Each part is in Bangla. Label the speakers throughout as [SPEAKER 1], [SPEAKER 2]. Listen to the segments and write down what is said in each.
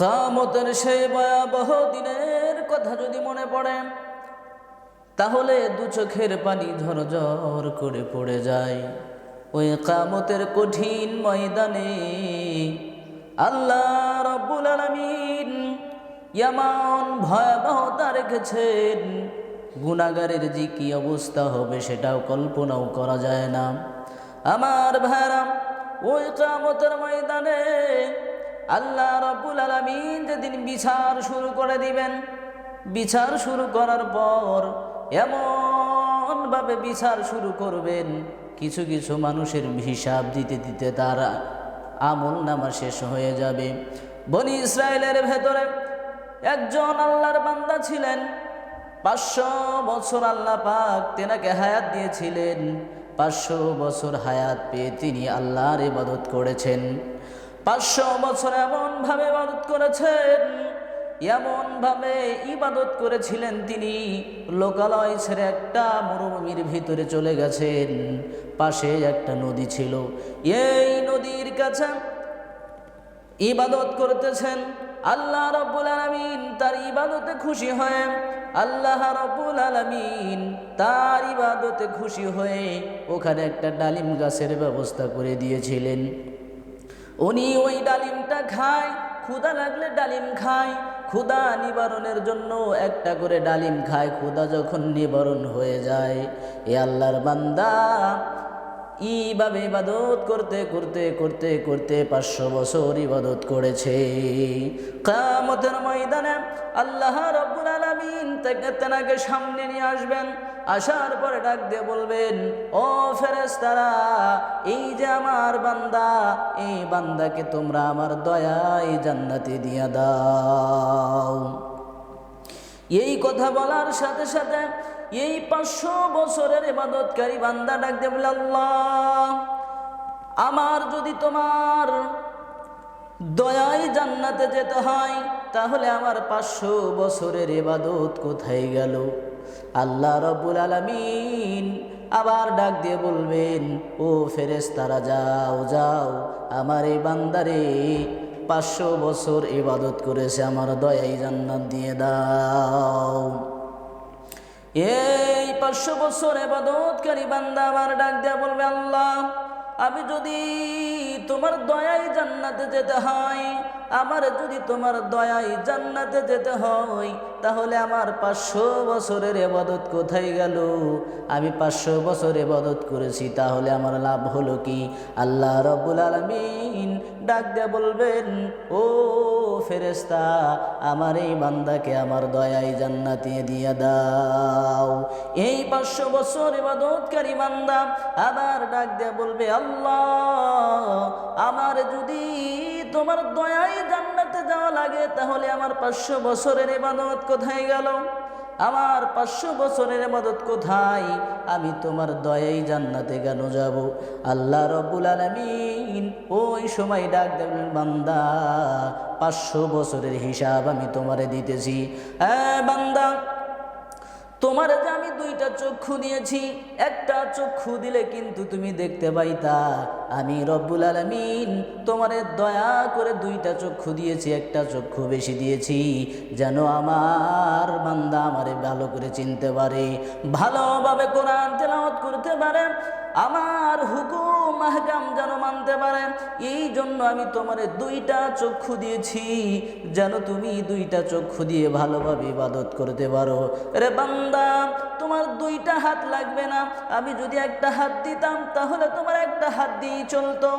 [SPEAKER 1] কিয়ামতের সেই ভয়াবহ দিনের কথা যদি মনে পড়ে তাহলে দু চোখের পানি ঝরঝর করে পড়ে যায়। ওই কিয়ামতের কঠিন ময়দানে আল্লাহ রাব্বুল আলামিন এমন ভয়াবহতা রেখেছেন, গুনাহগারের যে কি অবস্থা হবে সেটাও কল্পনাও করা যায় না। আমার ভাইরা, ওই কিয়ামতের ময়দানে আল্লাহ রাব্বুল আলামিন যেদিন বিচার শুরু করে দিবেন, বিচার শুরু করার পর এমনভাবে বিচার শুরু করবেন, কিছু কিছু মানুষের হিসাব দিতে দিতে তার আমল নামা শেষ হয়ে যাবে। বনি ইসরায়েলের ভেতরে একজন আল্লাহর বান্দা ছিলেন, 500 বছর আল্লাহ পাক তেনাকে হায়াত দিয়েছিলেন। 500 বছর হায়াত পেয়ে তিনি আল্লাহর ইবাদত করেছেন। 500 বছর এমনভাবে ইবাদত করেছেন, এমনভাবে ইবাদত করেছিলেন তিনি লোকালয় ছেড়ে একটা মরুভূমির ভিতরে চলে গেছেন। পাশে একটা নদী ছিল, এই নদীর কাছে ইবাদত করতেছেন। আল্লাহ রাব্বুল আলামিন তার ইবাদতে খুশি হয়ে আল্লাহ রাব্বুল আলামিন তার ইবাদতে খুশি হয়ে ওখানে একটা ডালিম গাছের ব্যবস্থা করে দিয়েছিলেন। উনি ওই ডালিমটা খায়, ক্ষুধা লাগলে ডালিম খায়, ক্ষুধা নিবারণের জন্য একটা করে ডালিম খায়। ক্ষুধা যখন নিবারণ হয়ে যায়, এ আল্লাহর বান্দা এইভাবে ইবাদত করতে করতে করতে করতে 500 বছর ইবাদত করেছে। কিয়ামতের ময়দানে আল্লাহ রাব্বুল আলামিন তেনাকে সামনে নিয়ে আসবেন। আসার পরে ডাক দিয়ে বলবেন, ও ফেরেশতারা, এই যে আমার বান্দা, এই বান্দাকে তোমরা আমার দয়ায় জান্নাতে দিয়ে দাও। এই কথা বলার সাথে সাথে এই 500 বছরের ইবাদতকারী বান্দা ডাক দিয়ে বলে, আল্লাহ, আমার যদি তোমার দয়ায় জান্নাতে যেতে হয় তাহলে আমার 500 বছরের ইবাদত কোথায় গেল? আল্লাহ রাব্বুল আলামিন আবার ডাক দিয়ে বলবেন, ও ফেরেশতারা, যাও যাও, আমার এই বান্দারে 500 বছর ইবাদত করেছে, আমার দয়ায় জান্নাত দিয়ে দাও। এই 500 বছর ইবাদতকারী বান্দা আবার ডাক দিয়ে বলবে, আল্লাহ, আমি যদি তোমার দয়ায় জান্নাতে যেতে হয়, আমার যদি তোমার দয়ায় জান্নাতে যেতে হয় তাহলে আমার 500 বছরের ইবাদত কোথায় গেল? আমি 500 বছর ইবাদত করেছি, তাহলে আমার লাভ হলো কি? আল্লাহ রাব্বুল আলামিন ডাক দিয়ে বলবেন, ও ফেরেশতা, আমার এই বান্দাকে আমার দয়ায় জান্নাতে দিয়ে দাও। এই 500 বছর ইবাদতকারী বান্দা আবার ডাক দিয়ে বলবে, আল্লাহ, আমার যদি তোমার দয়ায় জান্নাতে যাওয়া লাগে তাহলে আমার 500 বছরের ইবাদত কোথায় গেল? আমার 500 বছরের ইবাদত কোথায়? আমি তোমার দয়ায় জান্নাতে কেন যাব? আল্লাহ রাব্বুল আলামিন ওই সময় ডাক দেবেন, বান্দা, 500 বছরের হিসাব আমি তোমারে দিতেছি। বান্দা, তোমার যে আমি 2টা চক্ষু দিয়েছি, একটা চক্ষু দিলে কিন্তু তুমি দেখতে পাইতা। আমি রব্বুল আলামিন তোমারে দয়া করে 2টা চক্ষু দিয়েছি, একটা চক্ষু বেশি দিয়েছি যেন আমার বান্দা আমারে ভালো করে চিনতে পারে, ভালোভাবে কোরআন তেলাওয়াত করতে পারে, আমার হুকুম আহকাম যেন মানতে পারে। এই জন্য আমি তোমারে 2টা চক্ষু দিয়েছি যেন তুমি 2টা চক্ষু দিয়ে ভালোভাবে ইবাদত করতে পারো। রে বান্দা, তোমার 2টা হাত লাগবে না, আমি যদি একটা হাত দিতাম তাহলে তোমার একটা হাত দিয়ে চলতো।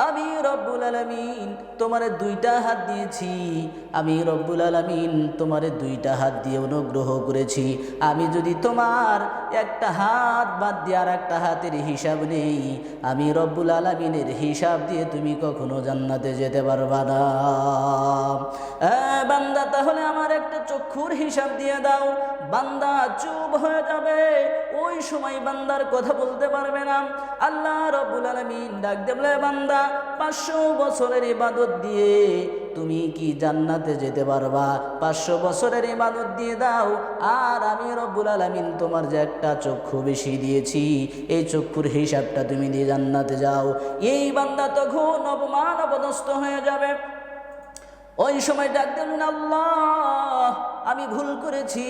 [SPEAKER 1] আমি রব্বুল আলামিন তোমারে 2টা হাত দিয়েছি, আমি রব্বুল আলামিন তোমারে 2টা হাত দিয়ে অনুগ্রহ করেছি। আমি যদি তোমার একটা হাত বাদ দিয়ে আর একটা হাতের হিসাব নেই, আমি রব্বুল আলামিনের হিসাব দিয়ে তুমি কখনো জান্নাতে যেতে পারবা না। বান্দা, তাহলে আমার একটা চক্ষুর হিসাব দিয়ে দাও। বান্দা চুপ হয়ে যাবে, ওই সময় বান্দার কথা বলতে পারবে না। আল্লাহ রাব্বুল আলামিন ডাক দেবে, বান্দা, 500 বছরের ইবাদত দিয়ে তুমি কি জান্নাতে যেতে পারবা? 500 বছরের ইবাদত দিয়ে দাও, আর আমি রব্বুল আলামিন তোমার যে একটা চক্ষু বেশি দিয়েছি, এই চক্ষুর হিসাবটা তুমি দিয়ে জান্নাতে যাও। এই বান্দা তখন অপমান অপদস্থ হয়ে যাবে। ও ওই সময় ডাক দিলেন, আল্লাহ আমি ভুল করেছি,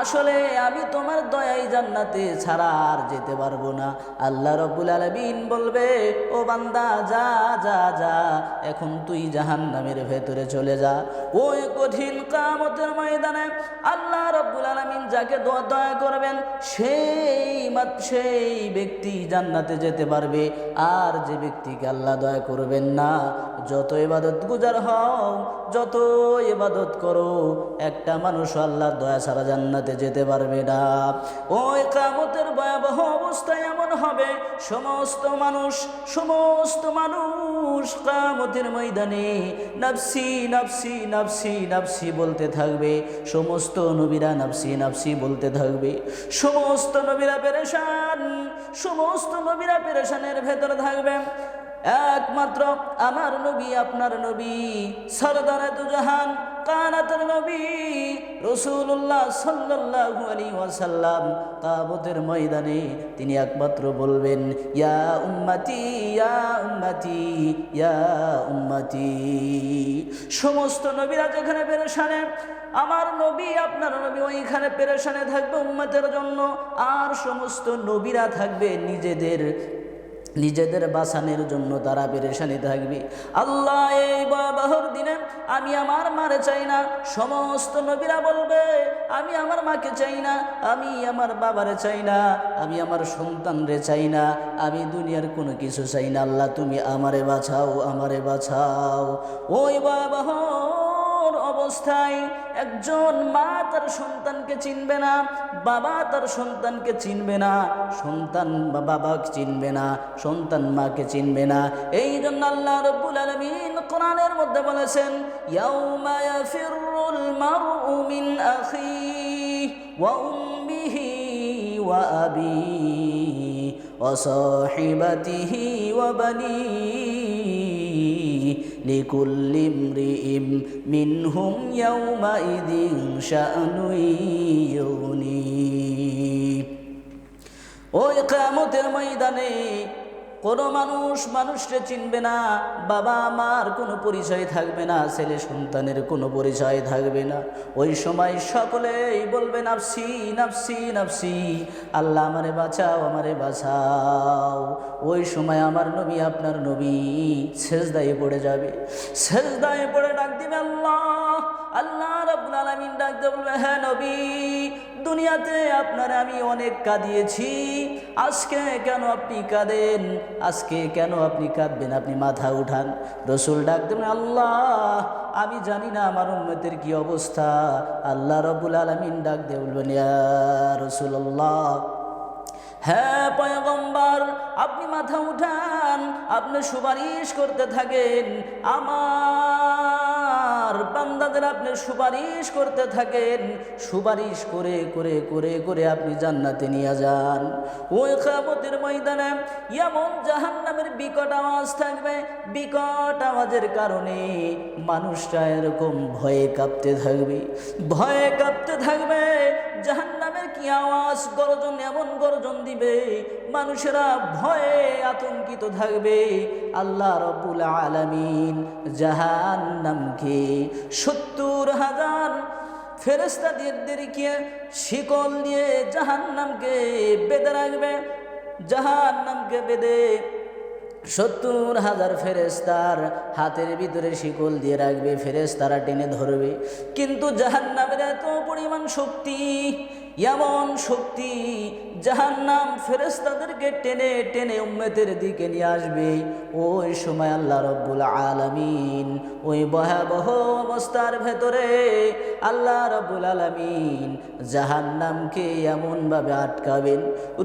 [SPEAKER 1] আসলে আমি তোমার দয়াই জান্নাতে ছাড়া আর যেতে পারবো না। আল্লাহ রাব্বুল আলামিন বলবে, ও বান্দা যা যা যা, এখন তুই জাহান্নামের ভেতরে চলে যা। ওই কঠিন কিয়ামতের ময়দানে আল্লাহ রাব্বুল আলামিন যাকে দয়া করবেন সেই ব্যক্তি জান্নাতে যেতে পারবে। আর যে ব্যক্তিকে আল্লাহ দয়া করবেন না, যত ইবাদত গুজার হও, যত ইবাদত করো, একটা মানুষ আল্লাহর দয়া ছাড়া জান্নাতে যেতে পারবে না। ওই কিয়ামতের ভয়াবহ অবস্থায় এমন হবে, সমস্ত মানুষ কিয়ামতের ময়দানে নাফসি নাফসি নাফসি নাফসি বলতে থাকবে। সমস্ত নবীরা নাফসি নাফসি বলতে থাকবে। সমস্ত নবীরা পেরেশানের ভেতরে থাকবে। একমাত্র আমার নবী, আপনার নবী, সরদারে দুজাহান, কানাতের নবী রাসূলুল্লাহ সাল্লাল্লাহু আলাইহি ওয়াসাল্লাম কিয়ামতের ময়দানে তিনি একমাত্র বলবেন, ইয়া উম্মতি ইয়া উম্মতি ইয়া উম্মতি। সমস্ত নবীরা যেখানে পেরেশানে, আমার নবী, আপনার নবী ওইখানে পেরেশানে থাকবে উম্মতের জন্য। আর সমস্ত নবীরা থাকবে নিজেদের বাঁচানোর জন্য, তারা পেরেশানি থাকবে। আল্লাহ এই ভয়াবহর দিনে আমি আমার মারে চাই না। সমস্ত নবীরা বলবে, আমি আমার মাকে চাই না, আমি আমার বাবারে চাই না, আমি আমার সন্তানরে চাই না, আমি দুনিয়ার কোনো কিছু চাই না। আল্লাহ তুমি আমারে বাঁচাও, আমারে বাঁচাও। ওই ভয়াবহ অবস্থায় একজন মা তার সন্তানকে চিনবে না, বাবা তার সন্তানকে চিনবে না, সন্তান বাবাকে চিনবে না, সন্তান মাকে চিনবে না। এই জন্য আল্লাহ রাব্বুল আলামিন কোরআনের মধ্যে বলেছেন, ইয়াউমা ইয়াফিরুল মারউ মিন আখিহি ওয়া উম্মিহি ওয়া আবিহি ওয়া সাহিবাতিহি ওয়া বানিহি লিকুল্লি ইমরিইম মিনহুম ইয়াউমাইযিন শাআনুন ইউগনি। ওই কিয়ামতের ময়দানে কোনো মানুষকে চিনবে না, বাবা মার কোনো পরিচয় থাকবে না, ছেলে সন্তানের কোনো পরিচয় থাকবে না। ওই সময় সকলেই বলবে, নাফসি নাফসি নাফসি, আল্লাহ আমারে বাঁচাও, আমারে বাঁচাও। ওই সময় আমার নবী, আপনার নবী সেজদায় পড়ে যাবে। সেজদায় পড়ে ডাক দিবে আল্লাহ রাব্বুল আলামিন ডাক দিয়ে বলবে, হ্যাঁ নবী, দুনিয়াতে আপনারে আমি অনেক কাঁদিয়েছি, আজকে কেন আপনি কাঁদেন? আজকে কেন আপনি কাঁদবেন? আপনি মাথা উঠান। রসুল ডাক দেবেন, আল্লাহ আমি জানি না আমার উম্মতের কি অবস্থা। আল্লাহ রাব্বুল আলামিন ডাক দিয়ে বলবেন, ইয়া রাসূলুল্লাহ, হ্যাঁ পয়গম্বর, আপনি মাথা উঠান, আপনি সুপারিশ করতে থাকেন, আমার বান্দাদের আপনি সুপারিশ করতে থাকেন, সুপারিশ করে করে করে করে আপনি জান্নাতে নিয়ে যান। ওই কিয়ামতের ময়দানে এমন জাহান্নামের বিকট আওয়াজ থাকবে, বিকট আওয়াজের কারণে মানুষটা এরকম ভয়ে কাঁপতে থাকবে, ভয়ে কাঁপতে থাকবে। জাহান্নামের কি আওয়াজ, গর্জন, এমন গর্জন দিবে, মানুষেরা ভয়ে আতঙ্কিত থাকবে। আল্লাহ রাব্বুল আলামিন জাহান্নামকে 70,000 ফেরেশতা দিয়ে শিকল দিয়ে জাহান্নামকে বেঁধে রাখবে। জাহান্নামকে বেঁধে 70,000 ফেরেশতার হাতের ভিতরে শিকল দিয়ে রাখবে, ফেরেশতারা টেনে ধরবে। কিন্তু জাহান্নামের এত পরিমাণ শক্তি, এমন শক্তি, জাহান্নাম ফেরেশতাদেরকে টেনে টেনে উম্মতের দিকে নিয়ে আসবে। ওই সময় আল্লাহ রাব্বুল আলামিন ওই ভয়াবহ অবস্থার ভেতরে আল্লাহ রাব্বুল আলামিন জাহান্নামকে এমনভাবে আটকাবেন।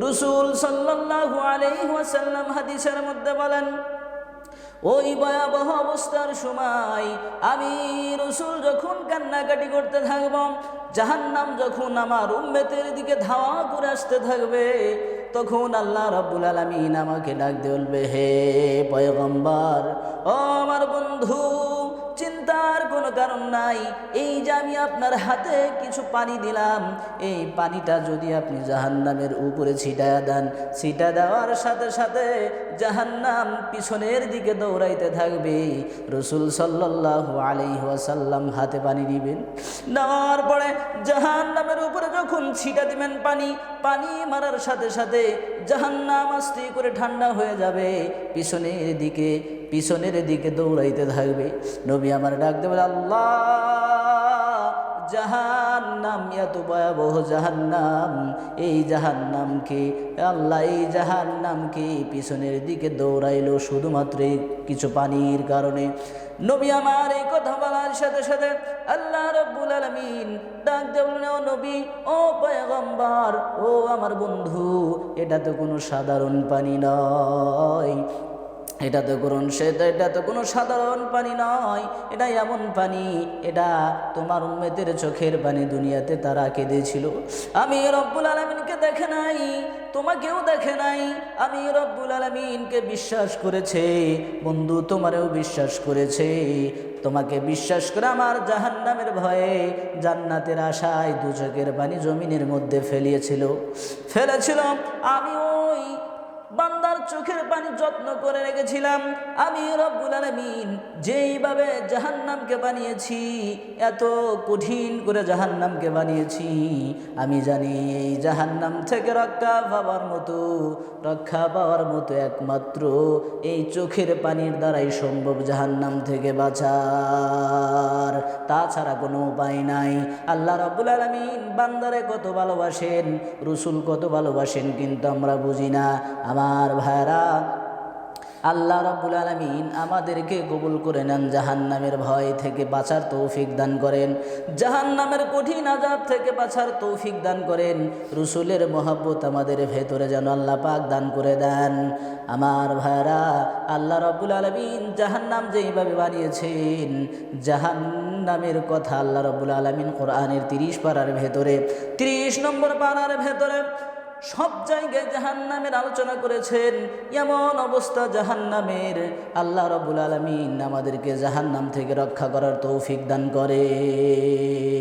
[SPEAKER 1] রাসূল সাল্লাল্লাহু আলাইহি ওয়াসাল্লাম হাদিসের মধ্যে বলেন, ওই ভয়াবহ অবস্থার সময় আমি রাসূল যখন কান্নাকাটি করতে থাকব, জাহান্নাম যখন আমার উম্মতের দিকে ধাওয়া করে আসতে থাকবে, তখন আল্লাহ রাব্বুল আলামিন আমাকে ডাক দিয়ে বলবে, হে পয়গম্বর, ও আমার বন্ধু, চিন্তার কোনো কারণ নাই। এই যে আমি আপনার হাতে কিছু পানি দিলাম, এই পানিটা যদি আপনি জাহান্নামের উপরে ছিটায়া দেন, ছিটা দেওয়ার সাথে সাথে জাহান্নাম পিছনের দিকে দৌড়াইতে থাকবে। রাসূল সাল্লাল্লাহু আলাইহি ওয়াসাল্লাম হাতে পানি দিবেন, নেওয়ার পরে জাহান্নামের উপরে যখন ছিটা দিবেন পানি, পানি মারার সাথে সাথে জাহান্নাম আস্তে করে ঠান্ডা হয়ে যাবে, পিছনের দিকে দৌড়াইতে থাকবে। নবী আমার ডাক দেবেন, আল্লাহ জাহান্নাম, এত ভয়াবহ জাহান্নাম, এই জাহান্নামকে আল্লাহ, এই জাহান্নামকে পিছনের দিকে দৌড়াইলো শুধুমাত্র কিছু পানির কারণে। নবী আমার এই কথা বলার সাথে সাথে আল্লাহ রাব্বুল আলামিন ডাক দেবেন, ও নবী, ও পয়গম্বর, ও আমার বন্ধু, এটা তো কোনো সাধারণ পানি নয়, এটা তো কোনো সাধারণ পানি নয়, এটা এমন পানি, এটা তোমার উম্মতের চোখের পানি। দুনিয়াতে তারা কেঁদেছিল, আমি রব্বুল আলামিনকে দেখে নাই, তোমাকেও দেখে নাই, আমি রব্বুল আলামিনকে বিশ্বাস করেছে। বন্ধু, তোমারেও বিশ্বাস করেছে, তোমাকে বিশ্বাস করে আমার জাহান্নামের ভয়ে জান্নাতের আশায় দু চোখের পানি জমিনের মধ্যে ফেলেছিল। আমি ওই বান্দার চোখের পানি যত্ন করে রেখেছিলাম। আমি রব্বুল আলামিন যেইভাবে জাহান্নামকে বানিয়েছি, এত কঠিন করে জাহান্নামকে বানিয়েছি, আমি জানি এই জাহান্নাম থেকে রক্ষা পাওয়ার মতো একমাত্র এই চোখের পানির দ্বারাই সম্ভব জাহান্নাম থেকে বাঁচার, তাছাড়া কোনো উপায় নাই। আল্লাহ রব্বুল আলামিন বান্দারে কত ভালোবাসেন, রাসূল কত ভালোবাসেন, কিন্তু আমরা বুঝি না। আমার ভাইরা, আল্লাহ রাব্বুল আলামিন আমাদেরকে কবুল করে নেন, জাহান্নামের ভয় থেকে বাঁচার তৌফিক দান করেন, জাহান্নামের কঠিন আযাব থেকে বাঁচার তৌফিক দান করেন। রাসূলের মহব্বত আমাদের ভেতরে যেন আল্লাহ পাক দান করে দেন। আমার ভাইরা, আল্লাহ রাব্বুল আলামিন জাহান্নাম যেইভাবে বানিয়েছেন, জাহান্নামের কথা আল্লাহ রাব্বুল আলামিন কোরআনের 30 পারার ভেতরে, 30 নম্বর পারার ভেতরে সব জায়গায় জাহান্নামের আলোচনা করেছেন। এমন অবস্থা জাহান্নামের, আল্লাহ রাব্বুল আলামিন আমাদেরকে জাহান্নাম থেকে রক্ষা করার তৌফিক দান করেন।